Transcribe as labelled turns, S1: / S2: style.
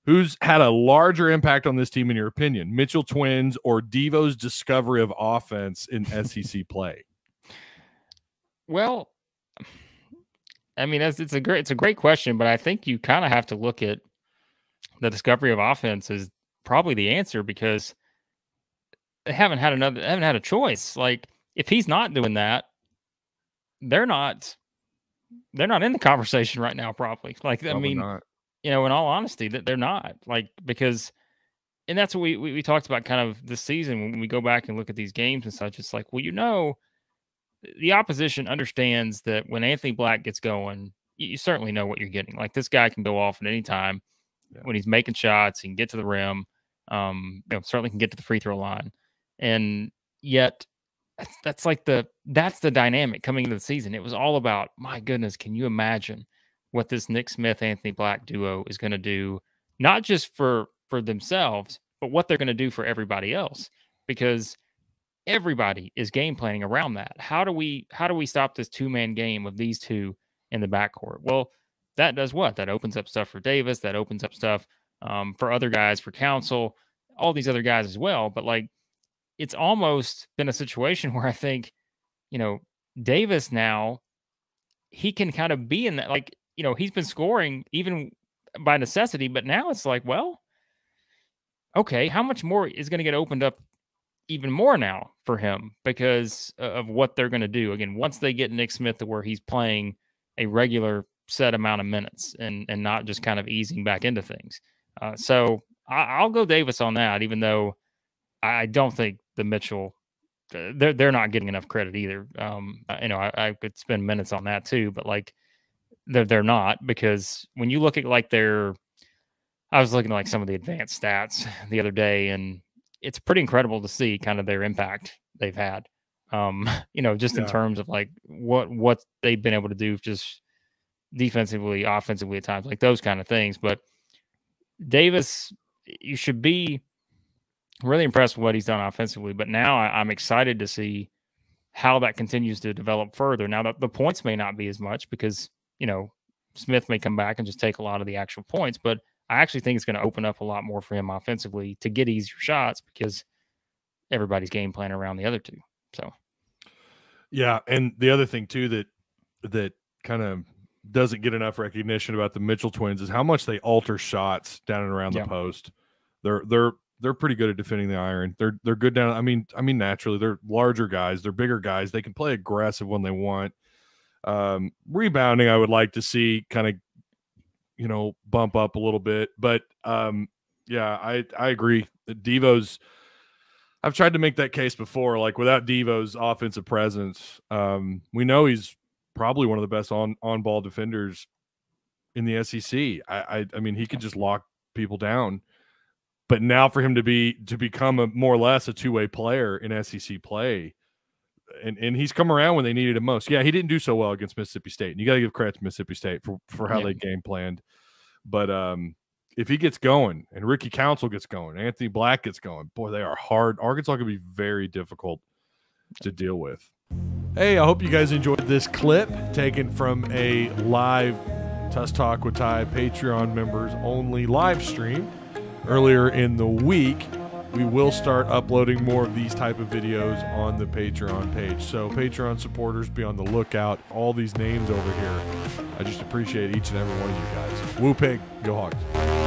S1: Who's had a larger impact on this team, in your opinion? Mitchell Twins or Devo's discovery of offense in SEC play?
S2: Well, I mean, it's a great question, but I think you kind of have to look at the discovery of offense as probably the answer, because they haven't had a choice. Like, if he's not doing that, they're not in the conversation right now, probably. Like,
S1: Probably
S2: I mean,
S1: not.
S2: in all honesty, that they're not, like, because, and that's what we talked about kind of this season when we go back and look at these games and such. It's like, well, the opposition understands that when Anthony Black gets going, you certainly know what you're getting. Like, this guy can go off at any time. Yeah. When he's making shots, he can get to the rim. Certainly can get to the free throw line. And yet that's the dynamic coming into the season. It was all about, my goodness, can you imagine what this Nick Smith, Anthony Black duo is going to do, not just for themselves, but what they're going to do for everybody else, because everybody is game planning around that. How do we stop this two-man game of these two in the backcourt? Well, that does what? That opens up stuff for Davis. That opens up stuff for other guys, for Council, all these other guys as well. But, like, it's almost been a situation where I think, Davis now, he can kind of be in that, like, he's been scoring even by necessity, but now it's like, well, okay, how much more is going to get opened up even more now for him because of what they're going to do? Again, once they get Nick Smith to where he's playing a regular set amount of minutes and not just kind of easing back into things. So I'll go Davis on that, even though I don't think the Mitchell, they're not getting enough credit either. I could spend minutes on that too, but, like, they're not, because when you look at, like, I was looking at, like, some of the advanced stats the other day, and it's pretty incredible to see kind of their impact they've had. Just in terms of, like, what they've been able to do just defensively, offensively at times, like those kind of things. But Davis, you should be really impressed with what he's done offensively. But now I'm excited to see how that continues to develop further. Now, the points may not be as much because, Smith may come back and just take a lot of the actual points, but I actually think it's going to open up a lot more for him offensively to get easier shots because everybody's game plan around the other two. So,
S1: yeah, and the other thing too that kind of doesn't get enough recognition about the Mitchell twins is how much they alter shots down and around the post. They're pretty good at defending the iron. They're good down. I mean, naturally, they're larger guys. They're bigger guys. They can play aggressive when they want. Rebounding, I would like to see kind of, bump up a little bit. But, I agree. Devo's – I've tried to make that case before. Like, without Devo's offensive presence, we know he's probably one of the best on-ball defenders in the SEC. I mean, he could just lock people down. But now for him to become a more or less a two-way player in SEC play, and he's come around when they needed him most. Yeah, he didn't do so well against Mississippi State, and you got to give credit to Mississippi State for how they game planned. But if he gets going and Ricky Council gets going, Anthony Black gets going, boy, they are hard. Arkansas can be very difficult to deal with. Hey, I hope you guys enjoyed this clip taken from a live Tuss Talk with Ty Patreon members only live stream earlier in the week. We will start uploading more of these type of videos on the Patreon page. So Patreon supporters, be on the lookout. All these names over here, I just appreciate each and every one of you guys. Woo Pig, go Hogs.